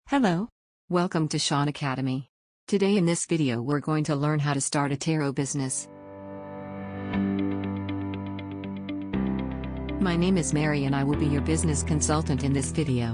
Hello. Welcome to Shaun Academy. Today in this video we're going to learn how to start a tarot business. My name is Mary and I will be your business consultant in this video.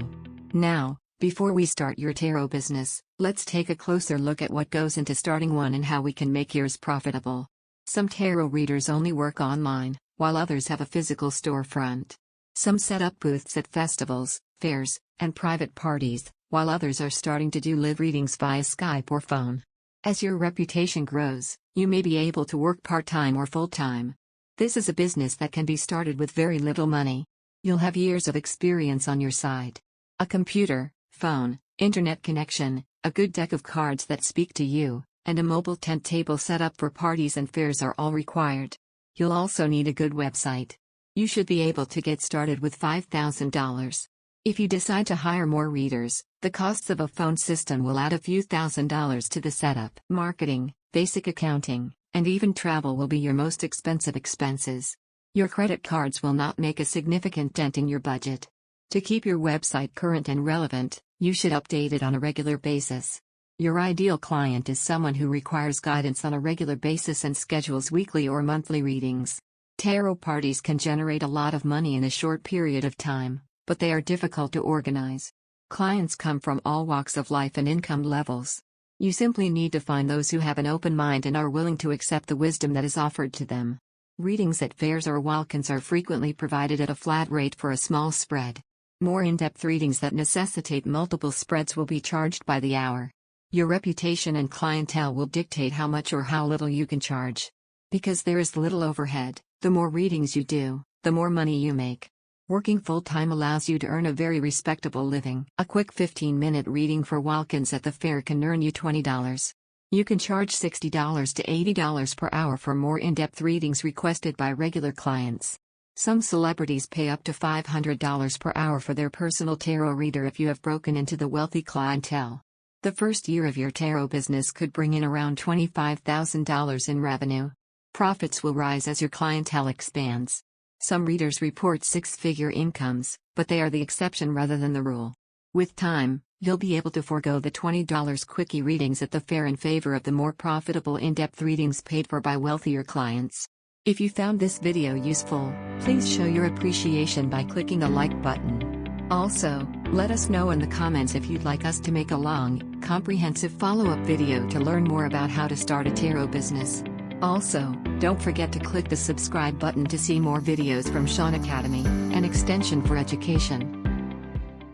Now, before we start your tarot business, let's take a closer look at what goes into starting one and how we can make yours profitable. Some tarot readers only work online, while others have a physical storefront. Some set up booths at festivals, fairs, and private parties, while others are starting to do live readings via Skype or phone. As your reputation grows, you may be able to work part-time or full-time. This is a business that can be started with very little money. You'll have years of experience on your side. A computer, phone, internet connection, a good deck of cards that speak to you, and a mobile tent table set up for parties and fairs are all required. You'll also need a good website. You should be able to get started with $5,000. If you decide to hire more readers, the costs of a phone system will add a few $1,000s to the setup. Marketing, basic accounting, and even travel will be your most expensive expenses. Your credit cards will not make a significant dent in your budget. To keep your website current and relevant, you should update it on a regular basis. Your ideal client is someone who requires guidance on a regular basis and schedules weekly or monthly readings. Tarot parties can generate a lot of money in a short period of time, but they are difficult to organize. Clients come from all walks of life and income levels. You simply need to find those who have an open mind and are willing to accept the wisdom that is offered to them. Readings at fairs or walk-ins are frequently provided at a flat rate for a small spread. More in-depth readings that necessitate multiple spreads will be charged by the hour. Your reputation and clientele will dictate how much or how little you can charge. Because there is little overhead, the more readings you do, the more money you make. Working full-time allows you to earn a very respectable living. A quick 15-minute reading for walk-ins at the fair can earn you $20. You can charge $60 to $80 per hour for more in-depth readings requested by regular clients. Some celebrities pay up to $500 per hour for their personal tarot reader if you have broken into the wealthy clientele. The first year of your tarot business could bring in around $25,000 in revenue. Profits will rise as your clientele expands. Some readers report six-figure incomes, but they are the exception rather than the rule. With time, you'll be able to forego the $20 quickie readings at the fair in favor of the more profitable in-depth readings paid for by wealthier clients. If you found this video useful, please show your appreciation by clicking the like button. Also, let us know in the comments if you'd like us to make a long, comprehensive follow-up video to learn more about how to start a tarot business. Also, don't forget to click the subscribe button to see more videos from Shaun Academy, an extension for education.